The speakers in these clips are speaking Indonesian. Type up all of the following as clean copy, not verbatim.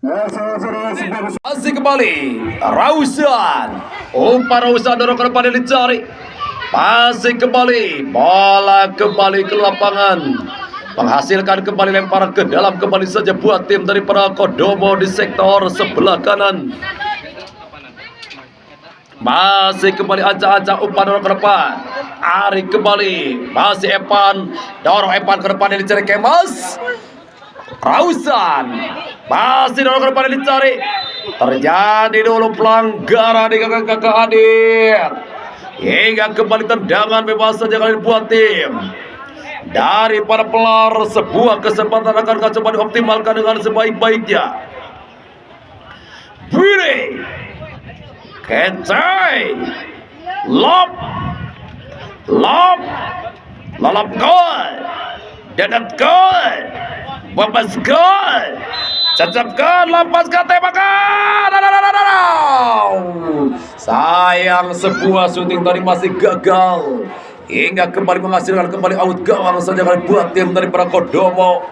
Masih kembali Rausan. Umpan Rausan dorong ke depan yang dicari. Masih kembali bola kembali ke lapangan, menghasilkan kembali lemparan ke dalam kembali saja buat tim daripada Kodomo di sektor sebelah kanan. Masih kembali ancang-ancang umpan dorong ke depan. Ari kembali, masih Evan, dorong Evan ke depan yang dicari Kemas. Rausan masih dorong ke depan yang dicari. Terjadi dulu pelanggaran di kakak hadir. Hingga kembali tendangan bebas saja kali buat tim daripada Pelar. Sebuah kesempatan akan coba dioptimalkan dengan sebaik-baiknya. Pilih Kecai Lop gol, dadat gol, babas gol, cacapkan, lepaskan, tembakan. Sayang, sebuah syuting tadi masih gagal hingga kembali menghasilkan kembali out gawang saja kali buat tim daripada Kodomo.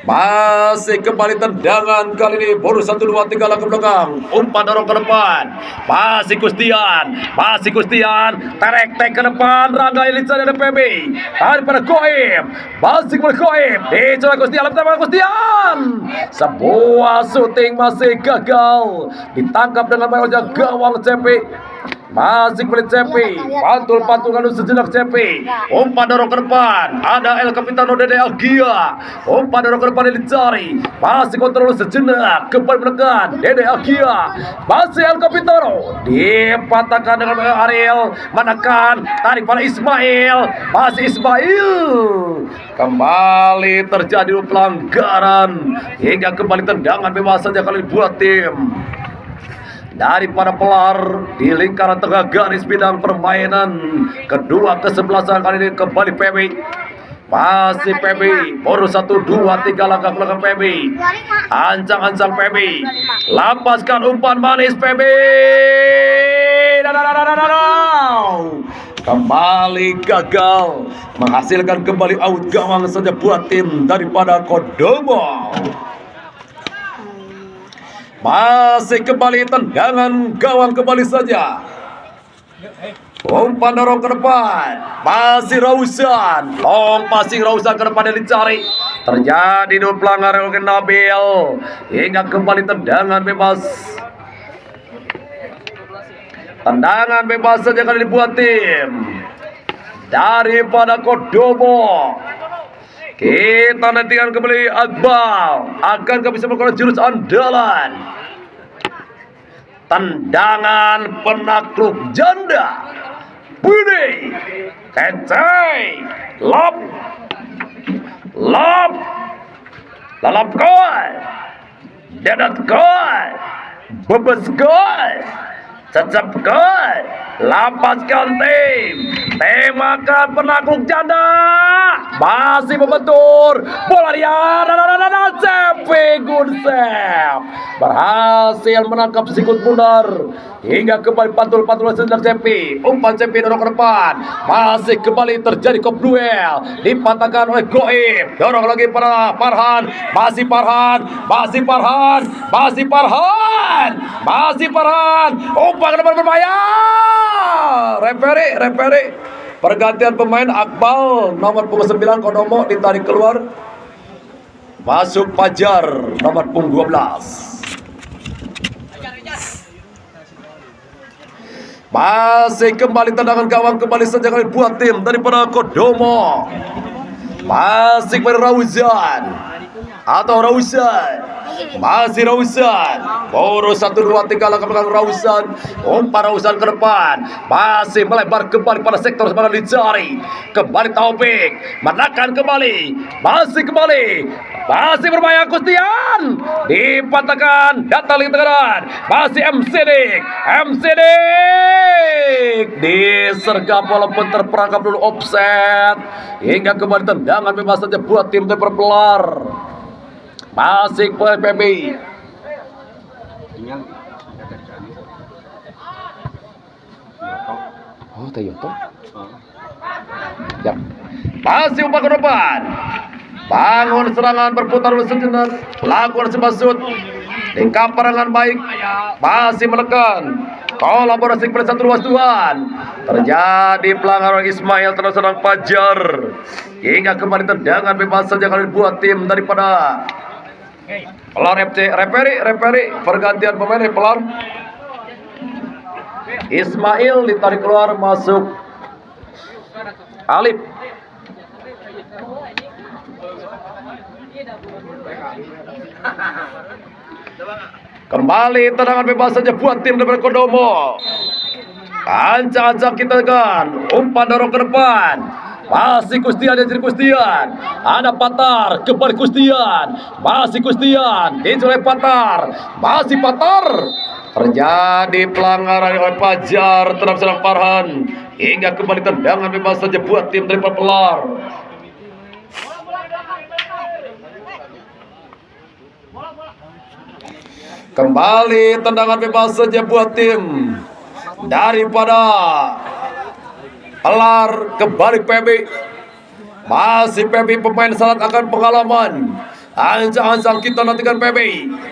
Masih kembali tendangan kali ini baru 1, 2, 3 langkah belakang. Umpan dorong ke depan. Masih Kustian. Terek ke depan. Rangga Elisa dari PB. Daripada Goib. Masih kembali Goib. Dicoba Kustian. Sebuah syuting masih gagal. Ditangkap dengan baiknya gawang CP. Masih kembali CP, pantul kalau sejenak CP. Umpan dorong ke depan, ada El Capitano Dede Agia. Umpan dorong ke depan yang dicari. Masih kontrol sejenak, kembali menekan Dede Agia. Masih El Capitano, dipatahkan dengan Ariel. Menekan, tarik pada Ismail. Masih Ismail. Kembali terjadi pelanggaran hingga kembali tendangan bebas saja kali buat tim daripada Pelar di lingkaran tengah garis bidang permainan kedua kesebelasan kali ini. Kembali PB, masih PB, baru 1, 2, 3 langkah belakang PB. Ancang-ancang PB, lapaskan umpan manis PB. Kembali gagal, menghasilkan kembali out gawang saja buat tim daripada Kodomo. Masih kembali tendangan gawang kembali saja. Umpan dorong ke depan. Masih Rausan. Long passing Rausan ke depan yang dicari. Terjadi dua pelanggaran oleh Nabil. Hingga kembali tendangan bebas. Tendangan bebas saja kali dibuat tim daripada Kodomo. Kita nantikan kembali Akbal. Akankah bisa melakukan jurus andalan? Tendangan penakluk janda. Budi Kecai Lop gol, dadat gol, bebas gol, cecep gol. Lapaskan tim, tembakan penakluk janda. Masih membentur bola dia. CP Gunsep berhasil menangkap sikut mundur hingga kembali pantul sejenak CP. Umpan CP dorong ke depan. Masih kembali terjadi kop duel, dipatahkan oleh Goib. Dorong lagi para Farhan. Masih Farhan. Umpan ke depan berbahaya. Referee. Pergantian pemain. Akbal nomor punggung 9 Kodomo ditarik keluar. Masuk Fajar nomor punggung 12. Masih kembali tendangan gawang kembali saja kali buat tim daripada Kodomo. Masih pada Rausan. Masih Rausan. Baru 1, 2, 3 langkah belakang Rausan. Umpan Rausan ke depan. Masih melebar kembali pada sektor sebelah dicari. Kembali Taufik. Menekan kembali. Masih berbahaya Kustian. Dipatahkan. Datang di tengah. Masih MC Dik. Disergap walaupun terperangkap dulu offset. Hingga kembali tendangan bebas saja buat tim Pelar. Masih PB. Oh, Toyota. Ya. Masih umpan ke depan. Bangun serangan berputar sejenak, lakukan sebasut. Lengkap perangan baik, masih menekan. Kolaborasi bersatu ruas Tuhan. Terjadi pelanggaran Ismail terserang Fajar. Hingga kembali tendangan bebas saja kali buat tim daripada Pelar FC. Reperi pergantian pemain Pelar. Ismail ditarik keluar, masuk Alif. Kembali tendangan bebas saja buat tim dari Kodomo. Ancang-ancang kita kan, umpan dorong ke depan. Masih Kustian, jadi Kustian. Ada Patar, kembali Kustian. Masih Kustian, dicolek Patar. Masih Patar. Terjadi pelanggaran oleh Fajar terhadap serang Farhan. Hingga kembali tendangan bebas saja buat tim dari Pelar. Kembali tendangan bebas saja buat tim daripada Pelar. Kembali PB. Masih PB, pemain syarat akan pengalaman. Ancang-ancang kita nantikan PB.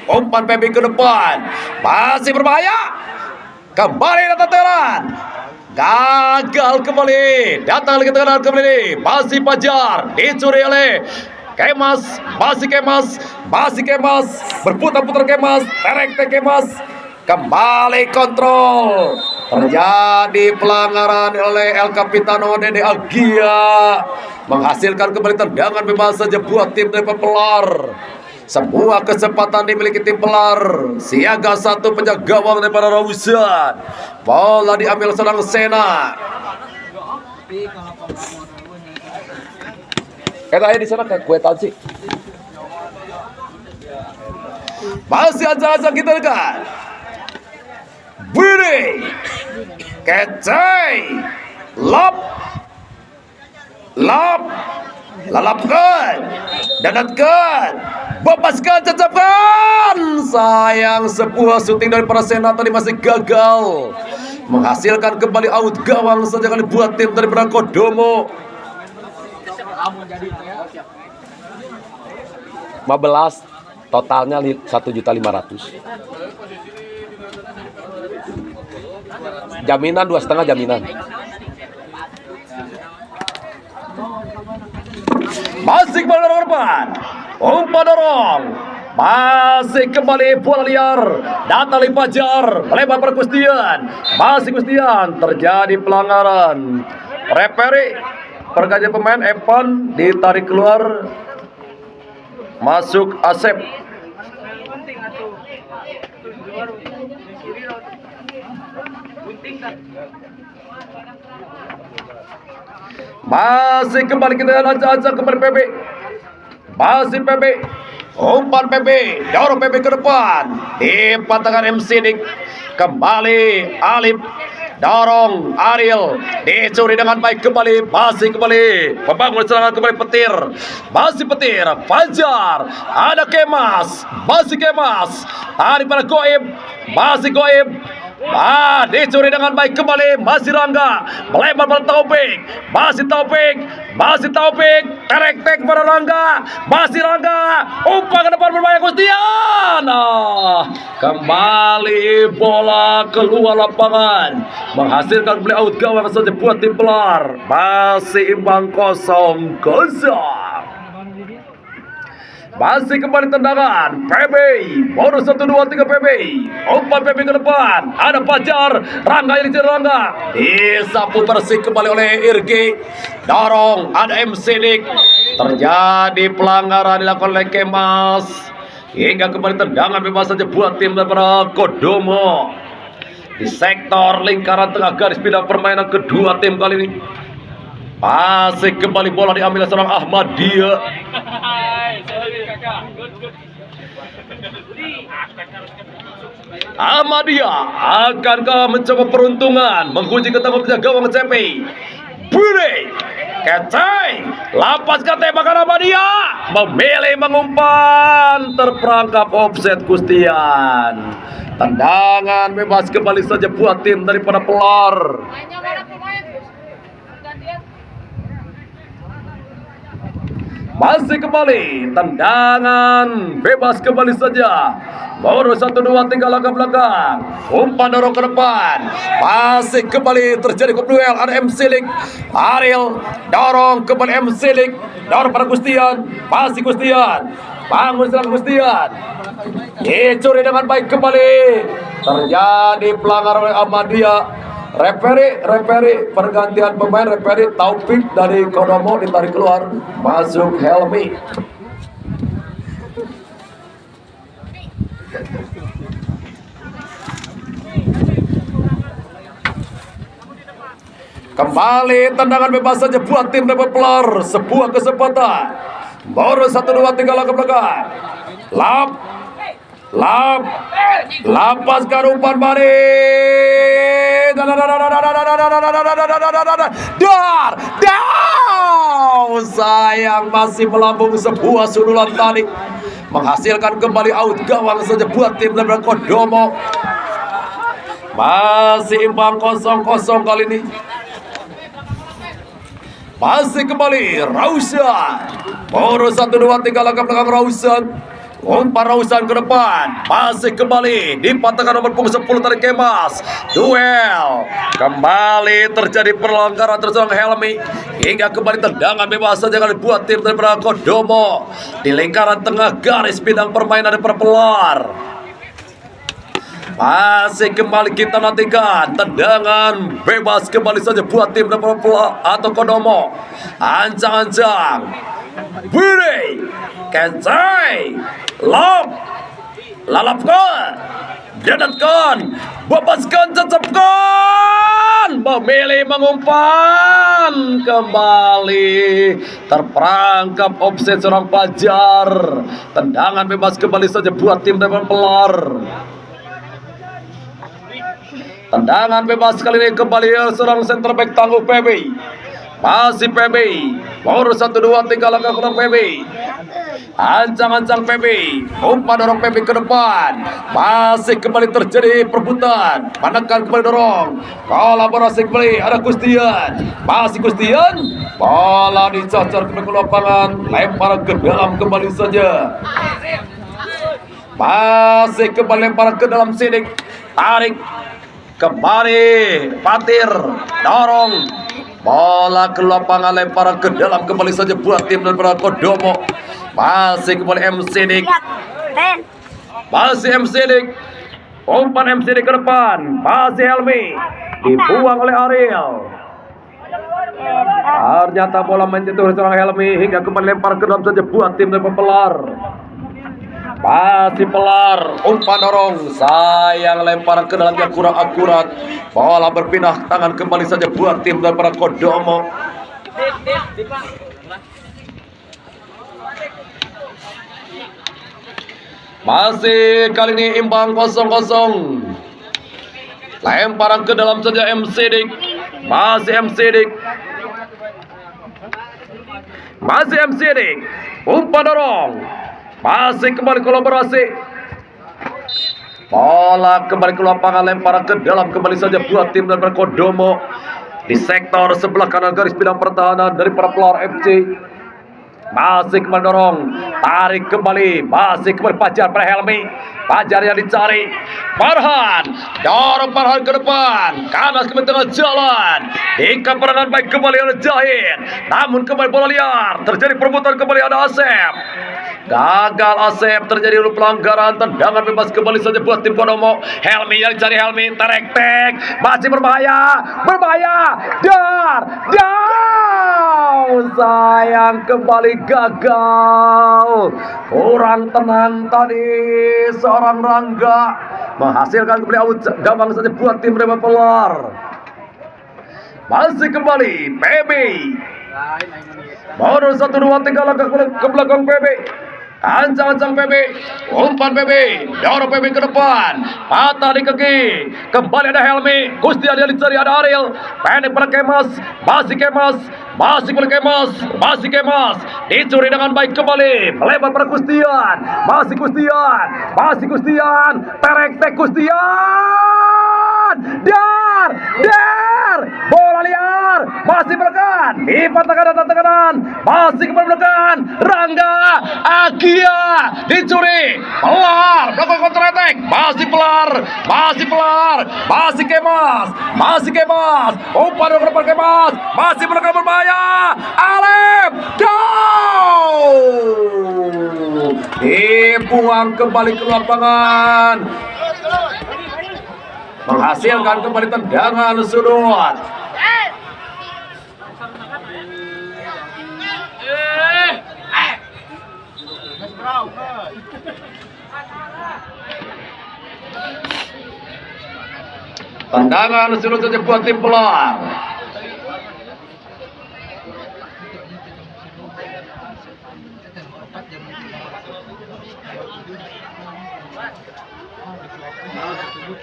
Umpan PB ke depan. Masih berbahaya. Kembali datang teran. Gagal kembali. Datang lagi tekanan kembali. Masih Fajar. Dicuri oleh Kemas, masih Kemas, berputar-putar Kemas, terek Kemas, kembali kontrol. Terjadi pelanggaran oleh El Capitano Dede Agia, menghasilkan kembali tendangan bebas saja buat tim dari Pelar. Sebuah kesempatan dimiliki tim Pelar. Siaga satu penjaga gawang daripada Rawusan. Bola diambil serang Sena. Katanya di sana kayak kue tansi. Masih aja kita dekat. Biri, kecai, lalapkan, dadatkan, bebaskan, cacapkan. Sayang, sebuah syuting dari para Sena tadi masih gagal, menghasilkan kembali out gawang saja kali buat tim dari Kodomo. 15 totalnya 1.500.000. Jaminan 2,5 jaminan. Masih kembali dorong depan. Umpan dorong. Masih kembali bola liar. Datang Fajar. Melebar per Kustian. Masih Kustian. Terjadi pelanggaran. Reperi. Pergantian pemain Evan ditarik keluar, masuk Asep. Masih kembali kita ancang-ancang kembali PB. Masih PB. Umpan PB, dorong PB ke depan. Dipatahkan MC Dik. Kembali Alif. Dorong Ariel, dicuri dengan baik kembali, masih kembali membangun serangan kembali Petir, masih Petir, Fajar, ada Kemas, masih Kemas, daripada Goib, masih Goib, dicuri dengan baik kembali, masih Rangga, melebar pada Taufik, masih Taufik, terek pada Rangga, masih Rangga, umpan ke depan berbahaya Kustian. Kembali bola keluar lapangan, menghasilkan kembali out gawang saja buat tim Pelar. Masih imbang 0-0. Masih kembali tendangan PB, bonus 1, 2, 3 PB. Umpan PB ke depan, ada Fajar, Rangga yang dicari Rangga, disapu bersih kembali oleh Irgi. Dorong, ada MC Dik. Terjadi pelanggaran dilakukan oleh Kemas. Hingga kembali tendangan bebas saja buat tim daripada Kodomo. Di sektor lingkaran tengah garis bidang permainan kedua tim kali ini. Masih kembali bola diambil seorang Ahmadiyah. Ahmadiyah akankah mencoba peruntungan menguji ketangguh penjaga gawang CP. Bure Kecai, lapaskan tembakan Ahmadiyah, memilih mengumpan, terperangkap offset Kustian. Tendangan bebas kembali saja buat tim daripada Pelar. Masih kembali tendangan bebas kembali saja. Baru 1 2 3 langkah belakang. Umpan dorong ke depan. Masih kembali terjadi duel. Ada MC Lik. Ariel dorong kembali MC Lik. Dorong pada Gustian. Masih Gustian. Bangun serang Gustian. Dicuri dengan baik kembali. Terjadi pelanggaran oleh Ahmadiyah. Referi pergantian pemain. Referi Taufik dari Kodomo ditarik keluar, masuk Helmi. Kembali tendangan bebas saja buat tim Developer. Sebuah kesempatan. Baru 1 2 3 langkah belakang. Lapaskan umpan balik. Sayang masih melambung sebuah sundulan tadi, menghasilkan kembali out gawang saja buat tim Developer Kodomo. Masih imbang 0-0 kali ini. Masih kembali Rausan. Baru 1 2 3 langkah belakang Rausan. Umpan Rausan ke depan. Masih kembali dipatahkan nomor punggung 10 tarik Kemas. Duel. Kembali terjadi pelanggaran terserang Helmi. Hingga kembali tendangan bebas saja kali buat tim dari Kodomo. Di lingkaran tengah garis bidang permainan Developer. Masih kembali kita nantikan tendangan bebas kembali saja buat tim Developer atau Kodomo. Ancang-ancang. Wiri. Kensai. Lalapkan. Dadatkan. Bebaskan, cecapkan. Memilih mengumpan. Kembali terperangkap offset seorang Fajar. Tendangan bebas kembali saja buat tim Developer. Tendangan bebas kali ini kembali seorang center back tangguh PB. Masih PB. Baru 1 2 3 langkah kurang PB. Ancang-ancang PB. Umpan dorong PB ke depan. Masih kembali terjadi perebutan. Menekan kembali dorong. Kolaborasi kembali. Ada Gustian. Masih Gustian. Bola dicacar ke lapangan. Lempar ke dalam kembali saja. Masih kembali lempar ke dalam Sidik. Tarik. Kembali Patir. Dorong. Bola ke lapangan, lempar ke dalam kembali saja buat tim dari Kodomo. Masih kembali MC Dik. Masih MC Dik. Umpan MC Dik ke depan. Masih Helmi. Dibuang oleh Ariel. Ternyata bola menyentuh seorang Helmi hingga kembali lempar ke dalam saja buat tim dari Pelar. Masih Pelar, umpan dorong, sayang lempar ke dalamnya kurang akurat. Bola berpindah tangan kembali saja buat tim daripada Kodomo. Masih kali ini imbang 0-0. Lemparan ke dalam saja MC Dik. Masih MC Dik. Masih MC Dik. Umpan dorong. Masih kembali kolaborasi. Bola kembali ke lapangan, lempar ke dalam kembali saja buat tim dari Kodomo. Di sektor sebelah kanan garis bidang pertahanan dari para Pelar FC. Masih kembali dorong. Tarik kembali. Masih kembali Fajar pada Helmi. Fajar yang dicari. Farhan. Dorong Farhan ke depan. Kanas ke tengah jalan. Ikat perangan baik kembali oleh Jahid. Namun kembali bola liar. Terjadi perebutan kembali ada Asep. Gagal Asep, terjadi pelanggaran. Tendangan bebas kembali saja buat tim Kodomo. Helmi yang dicari Helmi. Terek-tek. Masih berbahaya. Sayang kembali gagal. Kurang tenang tadi seorang Rangga. Menghasilkan kembali out gawang saja buat tim Developer. Masih kembali PB. Baru 1 2 3 langkah ke belakang PB. Ancang-ancang PB. Umpan PB. Dorong PB ke depan. Patah di kaki. Kembali ada Helmi. Gustian yang dicari ada Ariel. Pendek pada Kemas. Masih Kemas. Masih kembali Kemas. Masih Kemas. Dicuri dengan baik kembali. Melebar pada Gustian. Masih Gustian. Masih Gustian. Terek-tek Gustian. Dar. Bola liar. masih menekan, dipatahkan dan tekanan, masih kembali menekan, Rangga Agia dicuri, pelar, melakukan counter attack, masih pelar, masih Kemas, umpan ke depan Kemas, masih menekan berbahaya, Alep, goal, dibuang kembali ke lapangan, menghasilkan kembali tendangan sudut. Tendangan sudut saja buat tim pelar.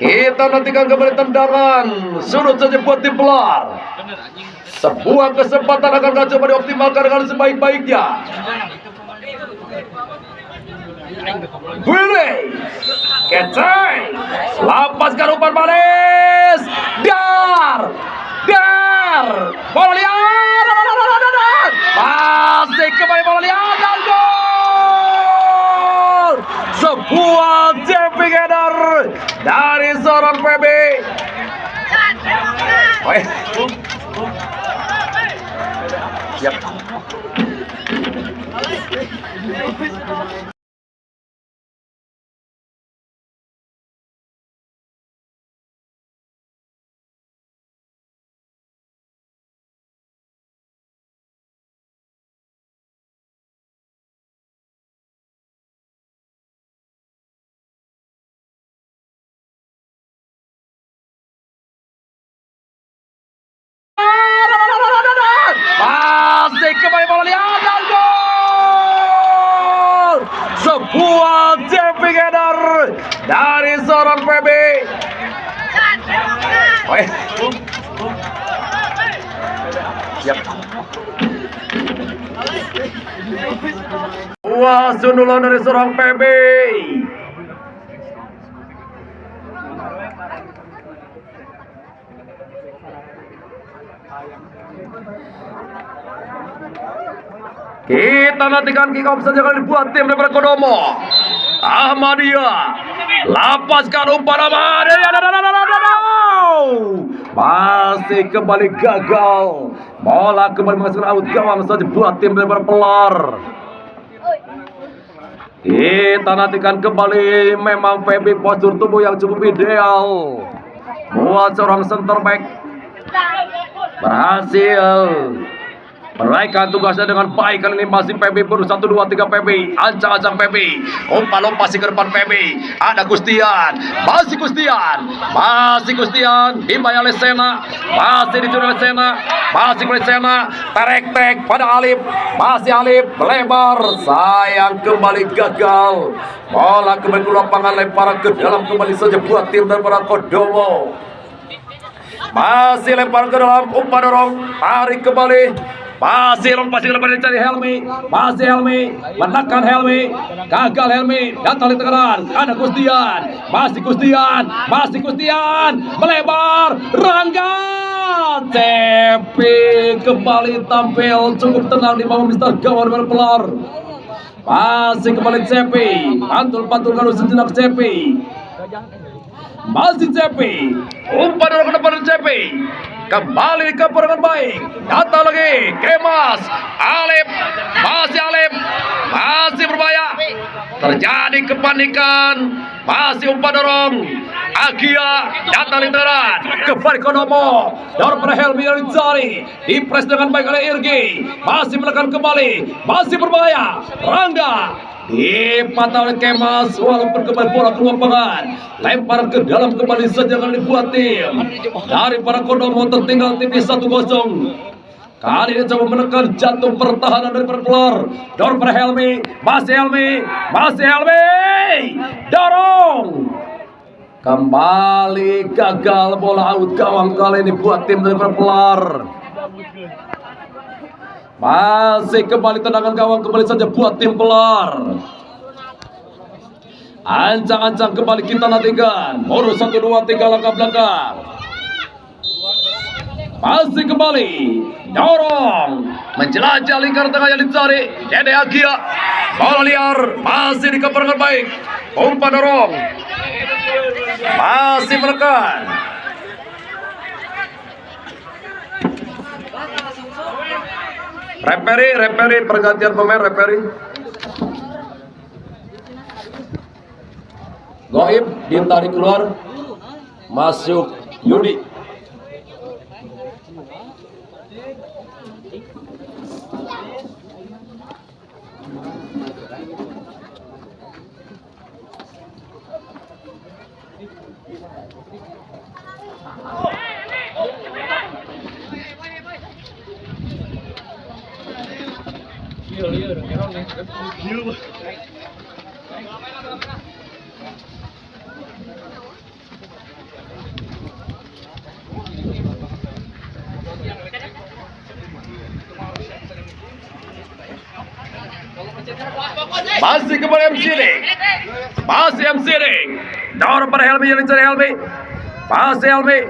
Kita nantikan kembali tendangan sudut saja buat tim pelar. Sebuah kesempatan akan coba dioptimalkan dengan sebaik-baiknya. Willy Kecai lapaskan umpan baris, dar bola liar, masih kembali bola liar dan gol, sebuah jumping header dari seorang PB. Siap. Masih kembali bola liar dan gol, sebuah jumping header dari seorang PB. Siap. Wah, sundulan dari seorang PB. Kita nantikan kick off saja kali dibuat tim daripada Kodomo. Ahmadiyah lapaskan umpan Ahmadiyah. Masih kembali gagal. Bola kembali menghasilkan out gawang saja buat tim daripada Pelar. Kita nantikan kembali, memang PB postur tubuh yang cukup ideal buat seorang center back. Berhasil meraihkan tugasnya dengan baik. Kali ini masih PB berusaha 1, 2, 3 PB. Ancang-ancang PB. Umpan lompasi ke depan PB. Ada Gustian. Masih Gustian. Dibayar oleh Sena. Masih dicuri oleh Sena. Terek-tek pada Alip. Masih Alip. Melebar. Sayang, kembali gagal. Bola kembali ke lapangan. Lempar ke dalam kembali saja buat tim daripada Kodomo. Masih lempar ke dalam. Umpan dorong. Tarik kembali. Masih lompasi ke depan dicari Helmi. Masih Helmi. Menekan Helmi. Gagal Helmi. Datang di tekanan. Ada Gustian. Masih Gustian. Melebar. Rangga. Cepi kembali tampil cukup tenang di bawah Mister Gawar Pelar. Masih kembali Cepi. Pantul kalau sejenak Cepi. Masih Cepi. Umpan dorong ke depan Cepi. Kembali ke dengan baik. Datang lagi Kemas. Alip. Masih berbahaya. Terjadi kepanikan. Masih umpan dorong. Agia datang di tengah. Kembali Kodomo. Dorong pada Helmi yang dicari. Dipres dengan baik oleh Irgi. Masih menekan kembali. Masih berbahaya. Rangga. Dipatah oleh Kemas, walaupun kembali bola ke lapangan. Lempar ke dalam kembali saja akan dibuat tim dari para Kodomo. Tertinggal tipis 1-0. Kali ini coba menekan jantung pertahanan dari Pelar. Dorong pada Helmi. Masih Helmi. Dorong. Kembali gagal, bola out gawang kali ini buat tim dari Pelar. Masih kembali tendangan gawang kembali saja buat tim Pelar. Ancang-ancang kembali kita nantikan. Boru 1, 2, 3 langkah belakang. masih kembali dorong menjelajah lingkar tengah yang dicari Dede Agia, bola liar masih dikoper dengan baik, umpan dorong masih menekan. Reperi pergantian pemain reperi. Goib ditarik keluar, masuk Yudi. Masih kembali MC Ring, dorong pada Helmi yang dicari Helmi, masih Helmi,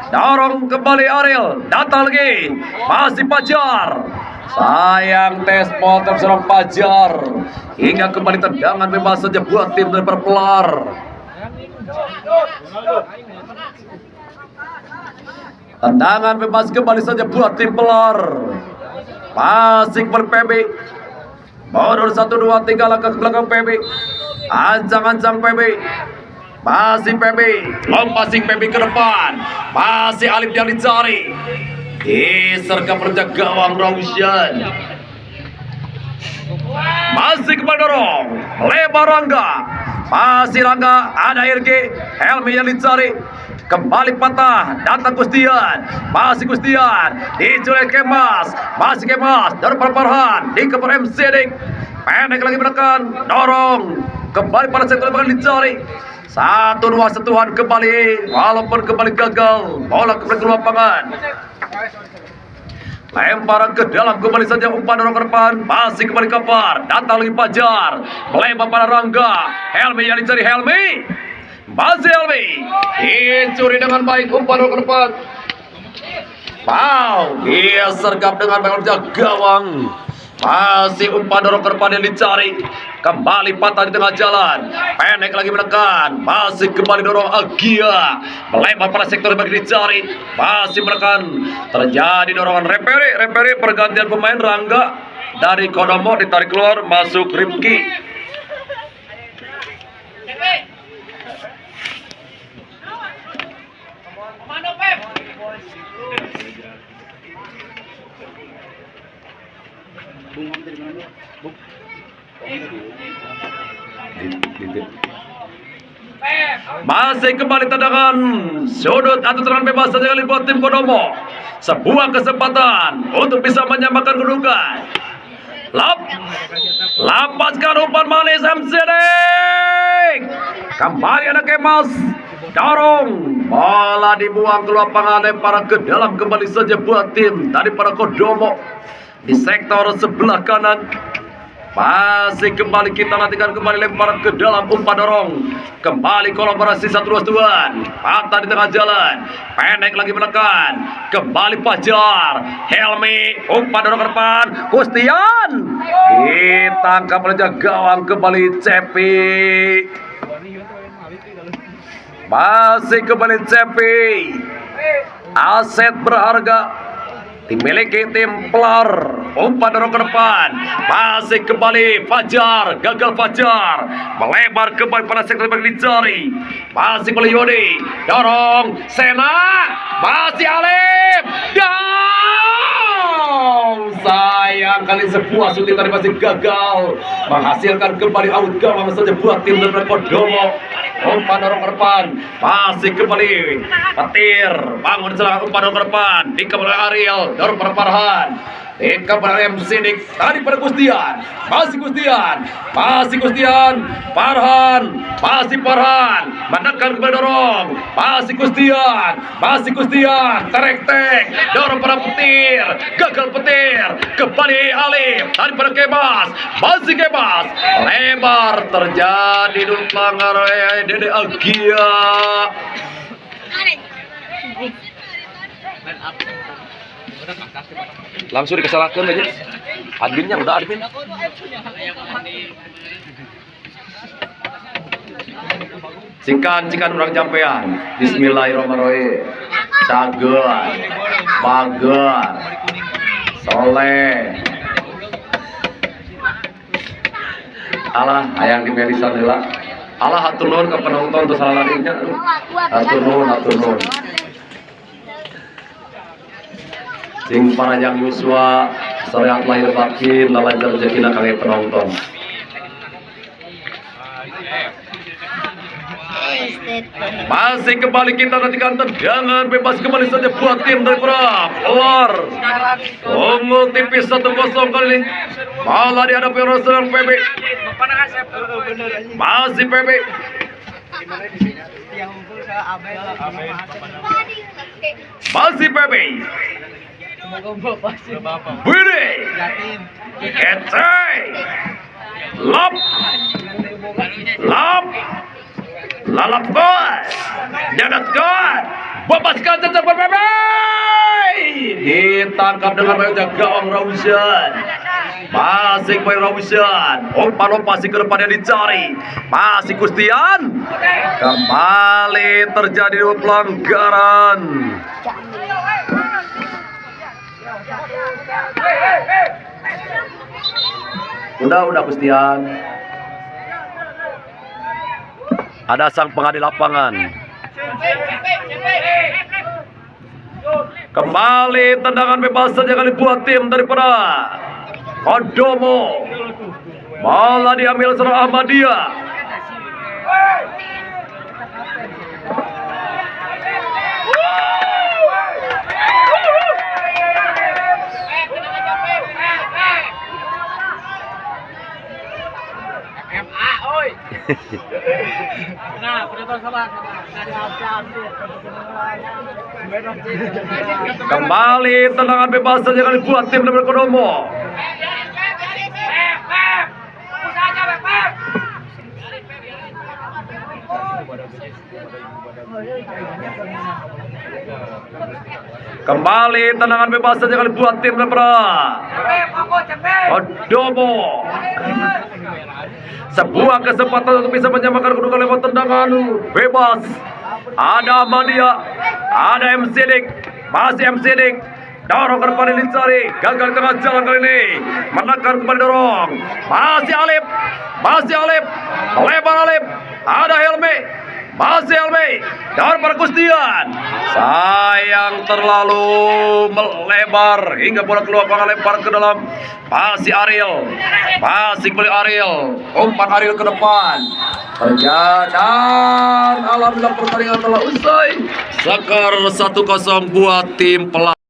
dorong kembali Ariel, datang lagi, masih Pajar, sayang tes motor serang Pajar, hingga kembali tendangan bebas saja buat tim dari Perpelar. Tendangan bebas kembali saja buat tim Pelar, masih kembali PB. Mundur 1, 2, 3 langkah ke belakang PB. Ancang-ancang PB. Masih PB. Lompasing PB ke depan. Masih Alif yang dicari. Disergap penjaga gawang Rausian. Masih kembali dorong. Lebar Rangga. Masih Rangga. Ada Irgi. Helmi yang dicari. Kembali patah, datang Gustian, masih Gustian, diculik Kemas, masih Kemas, dari Farhan, di keper MC Dik, pendek lagi menekan, dorong, kembali pada sektor bakal dicari, 1, 2 sentuhan kembali, walaupun kembali gagal, bola kembali ke lapangan, lemparan ke dalam kembali saja umpan dorong ke depan, masih kembali kapar, datang lagi Pajar, melempar pada Rangga, Helmi yang dicari Helmi. Masih Helmi, dicuri dengan baik umpan ke depan. Wow, dia sergap dengan baik menjaga gawang. Masih umpan dorong ke depan yang dicari. Kembali patah di tengah jalan. Pendek lagi menekan. Masih kembali dorong Agia. Melempar pada sektor yang dicari. Masih menekan. Terjadi dorongan reperi pergantian pemain. Rangga dari Kodomo ditarik keluar, masuk Rifki. Masih kembali tendangan sudut atau tendangan bebas saja kali buat tim Kodomo. Sebuah kesempatan untuk bisa menyamakan kedudukan. Lapaskan umpan manis MC Dik. Kembali ada Kemas, dorong, bola dibuang ke lapangan, lempar ke dalam kembali saja buat tim daripada Kodomo di sektor sebelah kanan. Masih kembali kita nantikan kembali lemparan ke dalam umpan dorong. Kembali kolaborasi satu duaan. Patah di tengah jalan. Pendek lagi menekan. Kembali Pajar. Helmi. Umpan dorong ke depan. Gustian. Ditangkap oleh gawang kembali Cepi. Masih kembali Cepi. Aset berharga dimiliki tim Pelar. Umpan dorong ke depan, masih kembali Fajar, gagal Fajar, melebar kembali pada sektor yang dicari, masih kembali Yodi, dorong Sena, masih Alif, down. Sayang kali sebuah syuting tadi masih gagal menghasilkan kembali out gawang saja buat tim dari Kodomo. Umpan dorong ke depan, masih kembali Petir, bangun serangan umpan dorong ke depan, dikembali Ariel, dorong pada Farhan, dikembali MC Dik, tadi pada Gustian, masih Gustian, Farhan, masih Farhan, menekan kembali dorong, masih Gustian, terek-tek, dorong pada Petir, gagal Petir, kembali Alif, tadi pada Kemas, masih Kemas, lebar, terjadi dulu pelanggar Dede Agia. Langsung dikesalahkan aja. Adminnya udah admin. Cikan orang jampean. Bismillahirrahmanirrahim. Cager, bager, soleh. Allah hayang di merisan heula. Allah hatur nuhun ke penonton untuk salah larinya. Hatur nuhun. Sing panjang yuswa, sehat lahir batin, lancar rezekina kangge penonton. Masih kembali kita nantikan tendangan bebas kembali saja buat tim dari Perang. Keluar. Unggul tipis 1-0 kali ini. Malah dihadapi oleh seorang PB. Masih PB. Masih PB. Budi. Kecai. Lop. Lalap gol, jadat gol, bebaskan tetap PB, ditangkap dengan baik gawang Rausan, masih main Rausan, umpan pasti ke depannya dicari, masih Kustian, kembali terjadi pelanggaran. Udah Kustian. Ada sang pengadil lapangan. Kembali tendangan bebas saja kali buat tim daripada Kodomo. Malah diambil seorang Ahmadiyah. Kembali tendangan bebas saja kali buat tim dari Kodomo. Kembali tendangan bebas saja kali buat tim dari Kodomo. Sebuah kesempatan untuk bisa menyamakan kedudukan lewat tendangan bebas. Ada Ahmadiyah, ada MC Dik, masih MC Dik. Dorong ke depan dicari, gagal di tengah jalan kali ini. Menekan kembali dorong. Masih Alip, lebar Alip. Ada Helmi, masih Helmi. Dorong para Kustian. Sayang terlalu melebar hingga bola keluar lempar ke dalam. Masih Ariel, masih kembali Ariel. Umpan Ariel ke depan. Dan alhamdulillah pertandingan telah usai. Skor 1-0 buat tim Pelangi.